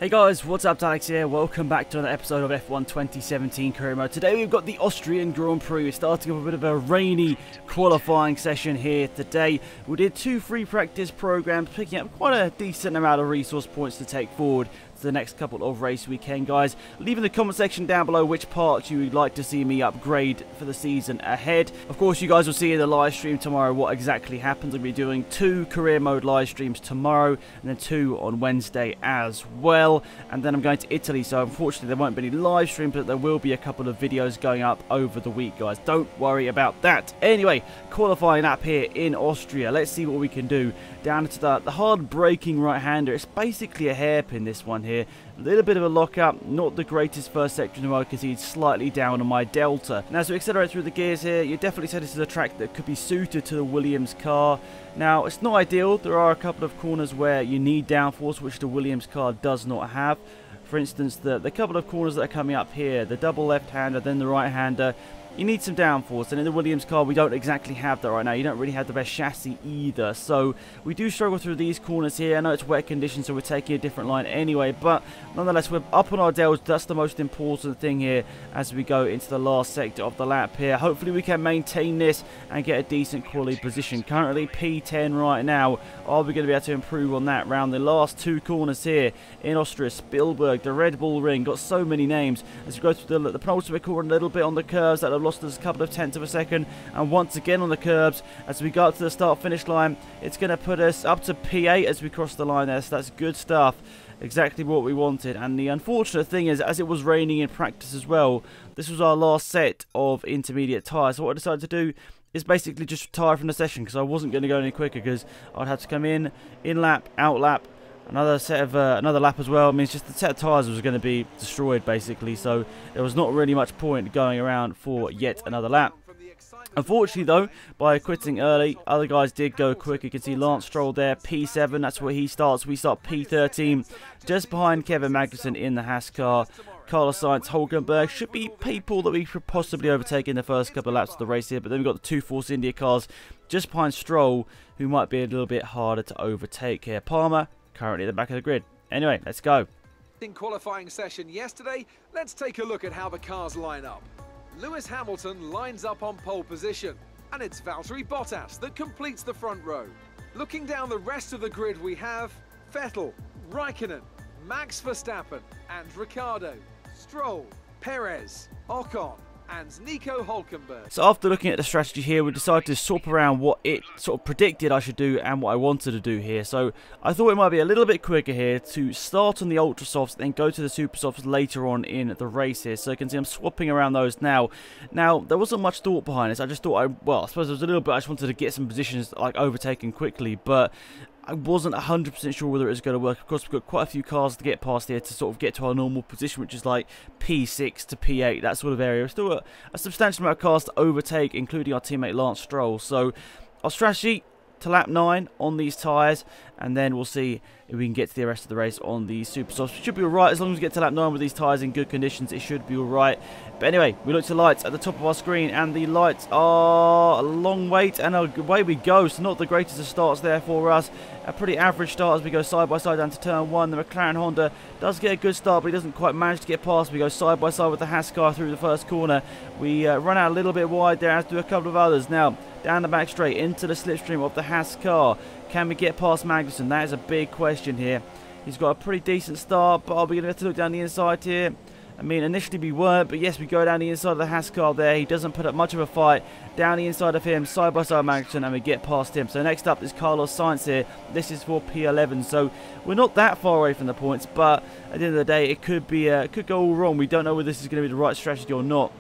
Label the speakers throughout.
Speaker 1: Hey guys, what's up? Alex here. Welcome back to another episode of F1 2017 Career Mode. Today we've got the Austrian Grand Prix. We're starting off a bit of a rainy qualifying session here today. We did 2 free practice programs, picking up quite a decent amount of resource points to take forward to the next couple of race weekend, guys. Leave in the comment section down below which parts you would like to see me upgrade for the season ahead. Of course, you guys will see in the live stream tomorrow what exactly happens. I'll be doing 2 career mode live streams tomorrow and then 2 on Wednesday as well. And then I'm going to Italy, so unfortunately there won't be any live streams, but there will be a couple of videos going up over the week, guys. Don't worry about that. Anyway, qualifying up here in Austria. Let's see what we can do. Down into the hard braking right-hander. It's basically a hairpin, this one here. A little bit of a lock-up. Not the greatest first sector in the world because he's slightly down on my delta. Now, as we accelerate through the gears here, you definitely say this is a track that could be suited to the Williams car. Now, it's not ideal. There are a couple of corners where you need downforce, which the Williams car does not have. For instance, the couple of corners that are coming up here, the double left-hander, then the right-hander, you need some downforce, and in the Williams car we don't exactly have that right now. You don't really have the best chassis either, so we do struggle through these corners here. I know it's wet conditions, so we're taking a different line anyway, but nonetheless we're up on our delta. That's the most important thing here as we go into the last sector of the lap here. Hopefully we can maintain this and get a decent quality position. Currently P10 right now. Are we going to be able to improve on that round the last 2 corners here in Austria? Spielberg, the Red Bull Ring, got so many names. As we go through the penultimate corner a little bit on the curves that have lost us a couple of tenths of a second, and once again on the curbs as we go up to the start finish line, it's going to put us up to P8 as we cross the line there, so that's good stuff. Exactly what we wanted. And the unfortunate thing is, as it was raining in practice as well, this was our last set of intermediate tyres. So what I decided to do is basically just retire from the session, because I wasn't going to go any quicker, because I'd have to come in lap, out lap, another set of another lap as well. I mean, it's just the set of tyres was going to be destroyed basically, so there was not really much point going around for yet another lap. Unfortunately though, by quitting early, other guys did go quick. You can see Lance Stroll there, P7, that's where he starts. We start P13, just behind Kevin Magnussen in the Haas car. Carlos Sainz, Hulkenberg should be people that we could possibly overtake in the first couple of laps of the race here, but then we've got the 2 Force India cars just behind Stroll, who might be a little bit harder to overtake here. Palmer currently at the back of the grid. Anyway, let's go.
Speaker 2: In qualifying session yesterday, let's take a look at how the cars line up. Lewis Hamilton lines up on pole position, and it's Valtteri Bottas that completes the front row. Looking down the rest of the grid, we have Vettel, Raikkonen, Max Verstappen, and Ricciardo, Stroll, Perez, Ocon, and Nico Hulkenberg.
Speaker 1: So after looking at the strategy here, we decided to swap around what it sort of predicted I should do and what I wanted to do here. So I thought it might be a little bit quicker here to start on the Ultra Softs, then go to the Super Softs later on in the race here. So you can see I'm swapping around those now. Now, there wasn't much thought behind this. I just thought, well, I suppose there was a little bit, I just wanted to get some positions like overtaken quickly, but I wasn't 100% sure whether it was going to work. Of course, we've got quite a few cars to get past here to sort of get to our normal position, which is like P6 to P8, that sort of area. Still a substantial amount of cars to overtake, including our teammate Lance Stroll. So our strategy to lap 9 on these tyres, and then we'll see if we can get to the rest of the race on the Super Softs. It should be alright as long as we get to lap 9 with these tyres in good conditions. It should be alright. But anyway, we look to lights at the top of our screen, and the lights are a long wait, and away we go. So not the greatest of starts there for us. A pretty average start as we go side by side down to turn 1. The McLaren Honda does get a good start, but he doesn't quite manage to get past. We go side by side with the Haas car through the first corner. We run out a little bit wide there, as do a couple of others. Now, down the back straight into the slipstream of the Haas car. Can we get past Magnussen? That is a big question here. He's got a pretty decent start, but are we going to have to look down the inside here? I mean, initially we weren't, but yes, we go down the inside of the Haas car there. He doesn't put up much of a fight. Down the inside of him, side by side Magnussen, and we get past him. So next up is Carlos Sainz here. This is for P11, so we're not that far away from the points, but at the end of the day, it could go all wrong. We don't know whether this is going to be the right strategy or not.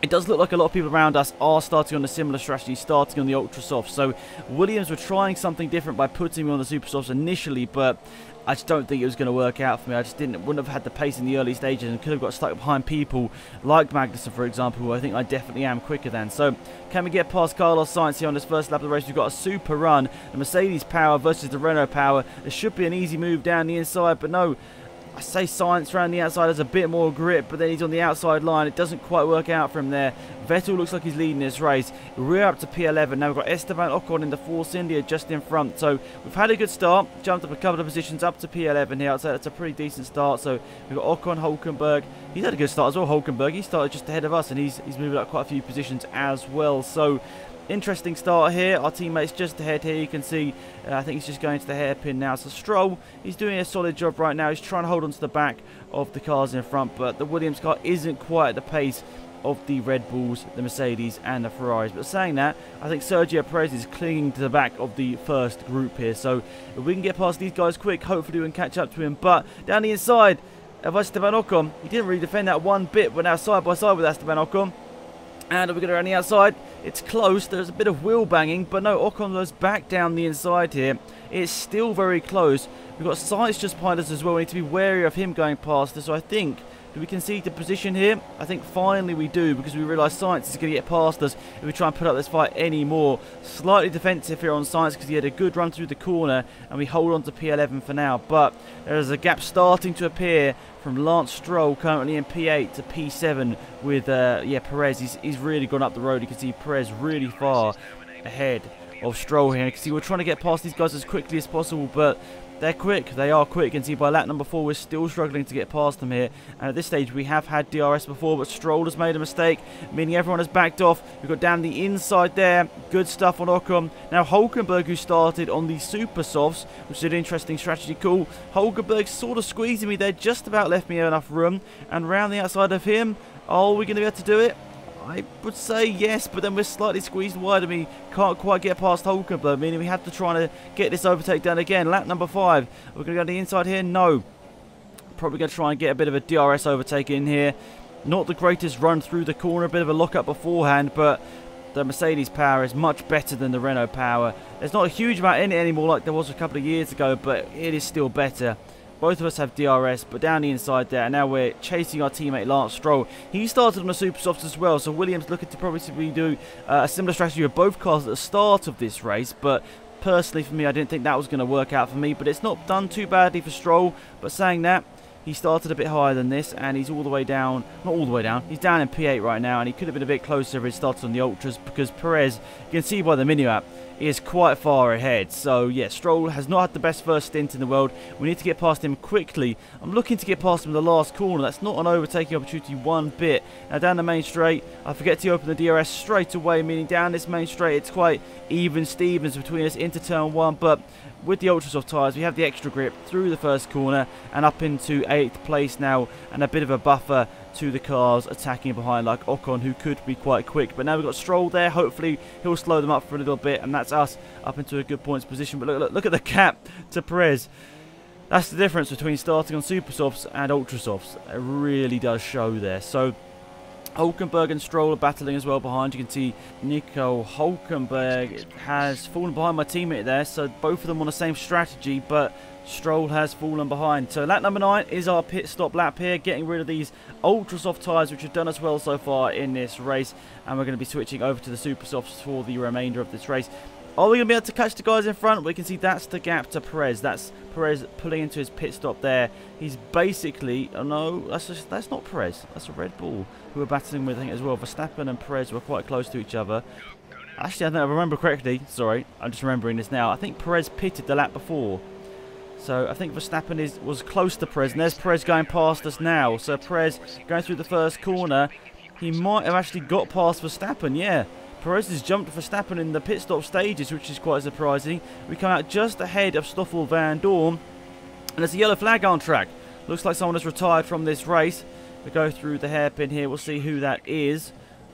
Speaker 1: It does look like a lot of people around us are starting on a similar strategy, starting on the Ultra Soft. So Williams were trying something different by putting me on the Super Softs initially, but I just don't think it was going to work out for me. I just wouldn't have had the pace in the early stages and could have got stuck behind people like Magnussen, for example, who I think I definitely am quicker than. So can we get past Carlos Sainz here on this first lap of the race? We've got a super run. The Mercedes power versus the Renault power. There should be an easy move down the inside, but no. I say Sainz around the outside has a bit more grip, but then he's on the outside line. It doesn't quite work out from there. Vettel looks like he's leading this race. We're up to P11. Now we've got Esteban Ocon in the Force India just in front. So we've had a good start. Jumped up a couple of positions up to P11 here. I'd say that's a pretty decent start. So we've got Ocon, Hulkenberg. He's had a good start as well, Hulkenberg. He started just ahead of us, and he's moving up quite a few positions as well. So interesting start here. Our teammate's just ahead here. You can see, I think he's just going to the hairpin now. So Stroll, he's doing a solid job right now. He's trying to hold on to the back of the cars in front, but the Williams car isn't quite at the pace of the Red Bulls, the Mercedes and the Ferraris. But saying that, I think Sergio Perez is clinging to the back of the first group here. So if we can get past these guys quick, hopefully we can catch up to him. But down the inside of Esteban Ocon, he didn't really defend that one bit. We're now side by side with Esteban Ocon. And we're going around the outside. It's close. There's a bit of wheel banging, but no, Ocon goes back down the inside here. It's still very close. We've got Sainz just behind us as well. We need to be wary of him going past us. So I think, do we concede the position here? I think finally we do, because we realise Sainz is going to get past us if we try and put up this fight anymore. Slightly defensive here on Sainz because he had a good run through the corner, and we hold on to P11 for now. But there's a gap starting to appear from Lance Stroll, currently in P8 to P7 with Perez. He's really gone up the road. You can see Perez really far ahead of Stroll here. You can see we're trying to get past these guys as quickly as possible, but they're quick. They are quick. You can see by lap number 4 we're still struggling to get past them here. And at this stage we have had DRS before, but Stroll has made a mistake, meaning everyone has backed off. We've got down the inside there. Good stuff on Ocon. Now Hulkenberg, who started on the super softs, which is an interesting strategy call. Hulkenberg sort of squeezing me there, just about left me enough room. And round the outside of him, are we going to be able to do it? I would say yes, but then we're slightly squeezed wide and we can't quite get past Hulkenberg, meaning we have to try to get this overtake done again. Lap number 5. We're going to go to the inside here. No. Probably going to try and get a bit of a DRS overtake in here. Not the greatest run through the corner, a bit of a lock-up beforehand, but the Mercedes power is much better than the Renault power. There's not a huge amount in it anymore like there was a couple of years ago, but it is still better. Both of us have DRS, but down the inside there, and now we're chasing our teammate Lance Stroll. He started on the super softs as well, so Williams looking to probably do a similar strategy with both cars at the start of this race, but personally for me, I didn't think that was going to work out for me, but it's not done too badly for Stroll. But saying that, he started a bit higher than this, and he's all the way down, not all the way down, he's down in P8 right now, and he could have been a bit closer if he started on the Ultras, because Perez, you can see by the mini-map, is quite far ahead. So yeah, Stroll has not had the best first stint in the world. We need to get past him quickly. I'm looking to get past him in the last corner. That's not an overtaking opportunity one bit. Now down the main straight, I forget to open the DRS straight away, meaning down this main straight it's quite even Stevens between us into turn 1, but with the Ultrasoft tyres we have the extra grip through the first corner and up into 8th place now, and a bit of a buffer to the cars attacking behind like Ocon, who could be quite quick. But now we've got Stroll there. Hopefully he'll slow them up for a little bit, and that's us up into a good points position. But look at the gap to Perez. That's the difference between starting on super softs and ultra softs. It really does show there. So Hulkenberg and Stroll are battling as well behind. You can see Nico Hulkenberg has fallen behind my teammate there, so both of them on the same strategy, but Stroll has fallen behind. So lap number 9 is our pit stop lap here, getting rid of these ultra soft tyres which have done us well so far in this race, and we're going to be switching over to the super softs for the remainder of this race. Are we going to be able to catch the guys in front? We can see that's the gap to Perez. That's Perez pulling into his pit stop there. He's basically, oh no, that's not Perez. That's a Red Bull who we're battling with, I think, as well. Verstappen and Perez were quite close to each other. Actually, I don't remember correctly. Sorry, I'm just remembering this now. I think Perez pitted the lap before. So I think Verstappen was close to Perez, and there's Perez going past us now. So Perez going through the first corner. He might have actually got past Verstappen, yeah. Perez has jumped Verstappen in the pit stop stages, which is quite surprising. We come out just ahead of Stoffel Van Dorn, and there's a yellow flag on track. Looks like someone has retired from this race. We go through the hairpin here. We'll see who that is.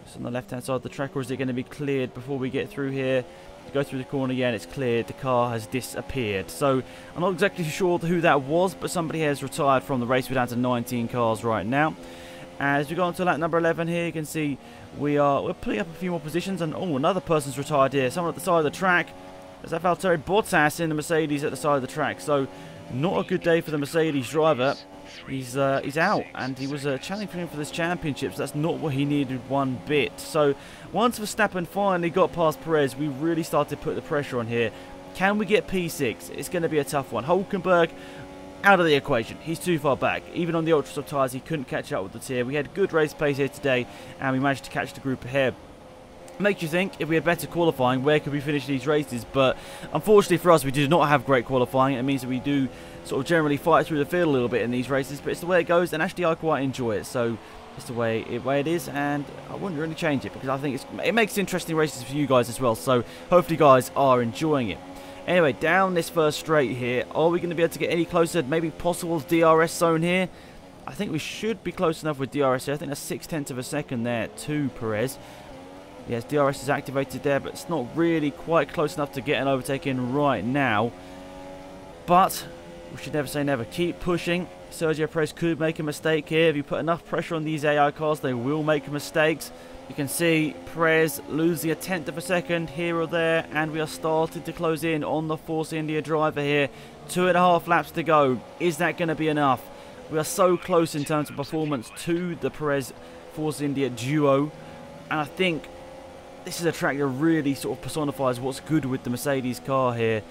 Speaker 1: It's on the left-hand side of the track, or is it going to be cleared before we get through here? To go through the corner again, it's cleared. The car has disappeared. So I'm not exactly sure who that was, but somebody has retired from the race. We're down to 19 cars right now. As we go on to lap number 11 here, you can see we're putting up a few more positions, and oh, another person's retired here. Someone at the side of the track. There's that Valtteri Bottas in the Mercedes at the side of the track. So not a good day for the Mercedes driver. He's out, and he was challenging for this championship, so that's not what he needed one bit. So once Verstappen finally got past Perez, we really started to put the pressure on here. Can we get P6? It's going to be a tough one. Hulkenberg, out of the equation. He's too far back. Even on the ultra soft tyres, he couldn't catch up with the tier. We had good race pace here today, and we managed to catch the group ahead. Makes you think, if we had better qualifying, where could we finish these races? But unfortunately for us, we did not have great qualifying. It means that we do sort of generally fight through the field a little bit in these races, but it's the way it goes, and actually I quite enjoy it. So it's the way it is, and I wouldn't really change it, because I think it makes interesting races for you guys as well. So hopefully you guys are enjoying it. Anyway, down this first straight here, are we going to be able to get any closer? Maybe possible DRS zone here? I think we should be close enough with DRS here. I think that's 0.6 of a second there to Perez. Yes, DRS is activated there, but it's not really quite close enough to get an overtake in right now. But we should never say never. Keep pushing. Sergio Perez could make a mistake here. If you put enough pressure on these AI cars, they will make mistakes. You can see Perez losing 0.1 of a second here or there, and we are starting to close in on the Force India driver here. 2.5 laps to go. Is that going to be enough? We are so close in terms of performance to the Perez Force India duo, and I think this is a track that really sort of personifies what's good with the Mercedes car here.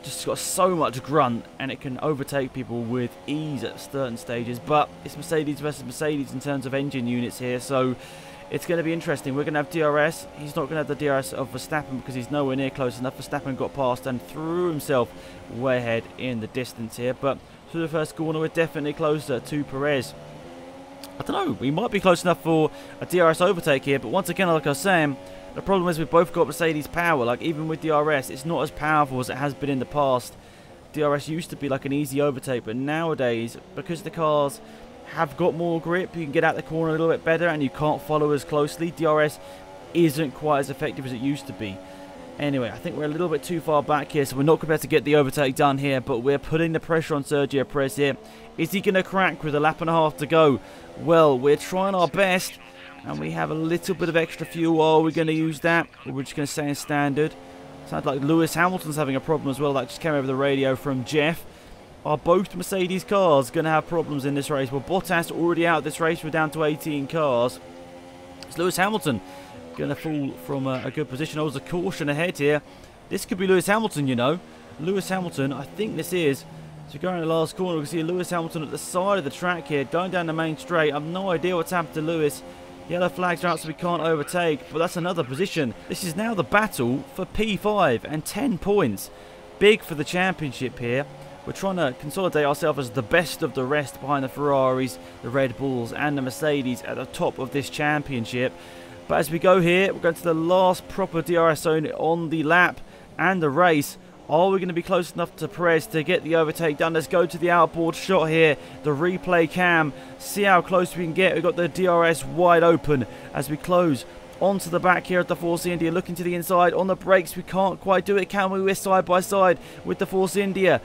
Speaker 1: Just got so much grunt, and it can overtake people with ease at certain stages. But it's Mercedes versus Mercedes in terms of engine units here, so it's going to be interesting. We're going to have DRS. He's not going to have the DRS of Verstappen because he's nowhere near close enough. Verstappen got past and threw himself way ahead in the distance here. But through the first corner, we're definitely closer to Perez. I don't know. We might be close enough for a DRS overtake here. But once again, like I was saying, the problem is we've both got Mercedes power. Like, even with DRS, it's not as powerful as it has been in the past. DRS used to be like an easy overtake, but nowadays, because the cars have got more grip, you can get out the corner a little bit better and you can't follow as closely. DRS isn't quite as effective as it used to be. Anyway, I think we're a little bit too far back here, so we're not going to be able to get the overtake done here, but we're putting the pressure on Sergio Perez here. Is he going to crack with 1.5 laps to go? Well, we're trying our best, and we have a little bit of extra fuel. Are we going to use that, or we're just going to stay in standard? Sounds like Lewis Hamilton's having a problem as well. That just came over the radio from Jeff. Are both Mercedes cars going to have problems in this race? Well, Bottas already out of this race. We're down to 18 cars. It's Lewis Hamilton going to fall from a good position. Oh, there's a caution ahead here. This could be Lewis Hamilton, you know. Lewis Hamilton, I think this is. So going in the last corner, we can see Lewis Hamilton at the side of the track here, going down the main straight. I have no idea what's happened to Lewis. Yellow flags are out, so we can't overtake, but that's another position. This is now the battle for P5 and 10 points. Big for the championship here. We're trying to consolidate ourselves as the best of the rest behind the Ferraris, the Red Bulls and the Mercedes at the top of this championship. But as we go here, we're going to the last proper DRS zone on the lap and the race. Are we going to be close enough to Perez to get the overtake done? Let's go to the outboard shot here, the replay cam. See how close we can get. We've got the DRS wide open as we close onto the back here at the Force India. Looking to the inside on the brakes. We can't quite do it, can we? We're side by side with the Force India.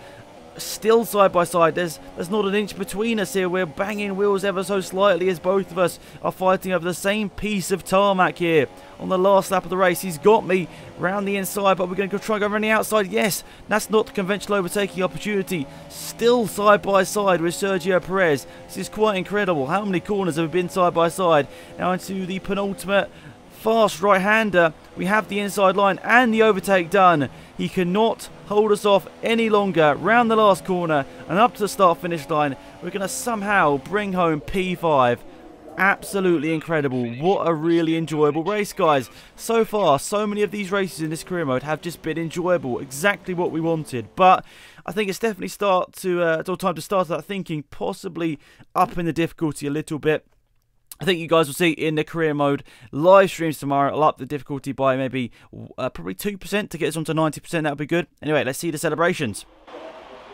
Speaker 1: Still side by side. There's not an inch between us here. We're banging wheels ever so slightly as both of us are fighting over the same piece of tarmac here. On the last lap of the race, he's got me round the inside, but we're going to try and go around the outside. Yes, that's not the conventional overtaking opportunity. Still side by side with Sergio Perez. This is quite incredible. How many corners have we been side by side? Now into the penultimate fast right-hander. We have the inside line and the overtake done. He cannot hold us off any longer. Round the last corner and up to the start-finish line. We're going to somehow bring home P5. Absolutely incredible. What a really enjoyable race, guys. So far, so many of these races in this career mode have just been enjoyable. Exactly what we wanted. But I think it's definitely time to start that thinking, possibly up in the difficulty a little bit. I think you guys will see in the career mode live streams tomorrow. I'll up the difficulty by maybe probably 2% to get us onto 90%. That would be good. Anyway, let's see the celebrations.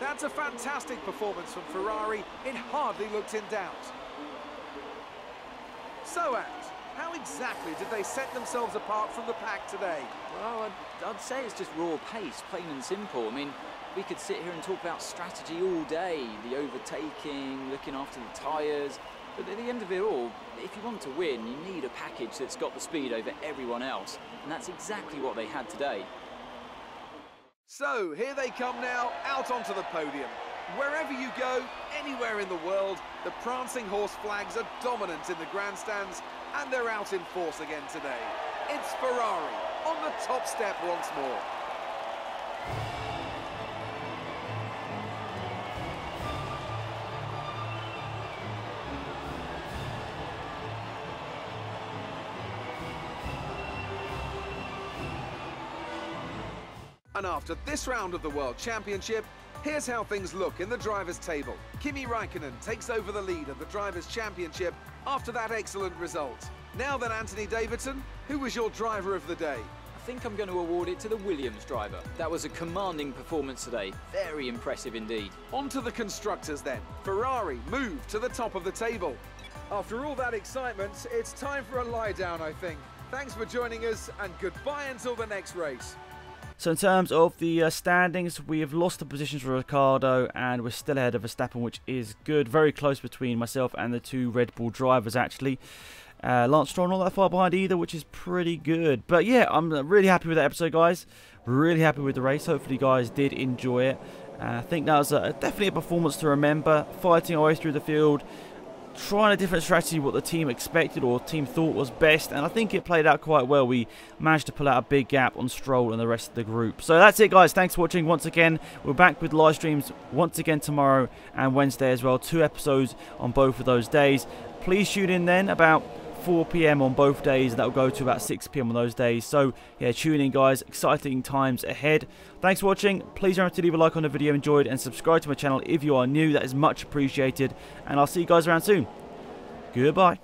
Speaker 2: That's a fantastic performance from Ferrari. It hardly looked in doubt. So, Ant, how exactly did they set themselves apart from the pack today?
Speaker 3: Well, I'd say it's just raw pace, plain and simple. I mean, we could sit here and talk about strategy all day, the overtaking, looking after the tyres. But at the end of it all, if you want to win, you need a package that's got the speed over everyone else. And that's exactly what they had today.
Speaker 2: So, here they come now, out onto the podium. Wherever you go, anywhere in the world, the prancing horse flags are dominant in the grandstands, and they're out in force again today. It's Ferrari on the top step once more. And after this round of the World Championship, here's how things look in the drivers' table. Kimi Räikkönen takes over the lead of the drivers' championship after that excellent result. Now then, Anthony Davidson, who was your driver of the day?
Speaker 3: I think I'm going to award it to the Williams driver. That was a commanding performance today. Very impressive indeed.
Speaker 2: On to the constructors then. Ferrari moved to the top of the table. After all that excitement, it's time for a lie down, I think. Thanks for joining us, and goodbye until the next race.
Speaker 1: So in terms of the standings, we have lost the positions for Ricciardo, and we're still ahead of Verstappen, which is good. Very close between myself and the two Red Bull drivers, actually. Lance Stroll not that far behind either, which is pretty good. But yeah, I'm really happy with that episode, guys. Really happy with the race. Hopefully you guys did enjoy it. I think that was definitely a performance to remember. Fighting our way through the field, trying a different strategy, what the team expected or team thought was best, and I think it played out quite well. We managed to pull out a big gap on Stroll and the rest of the group. So that's it, guys. Thanks for watching once again. We're back with live streams once again tomorrow and Wednesday as well. 2 episodes on both of those days. Please tune in then about 4 PM on both days. That will go to about 6 PM on those days. So yeah, tune in, guys. Exciting times ahead. Thanks for watching. Please remember to leave a like on the video, enjoyed, and subscribe to my channel if you are new. That is much appreciated. And I'll see you guys around soon. Goodbye.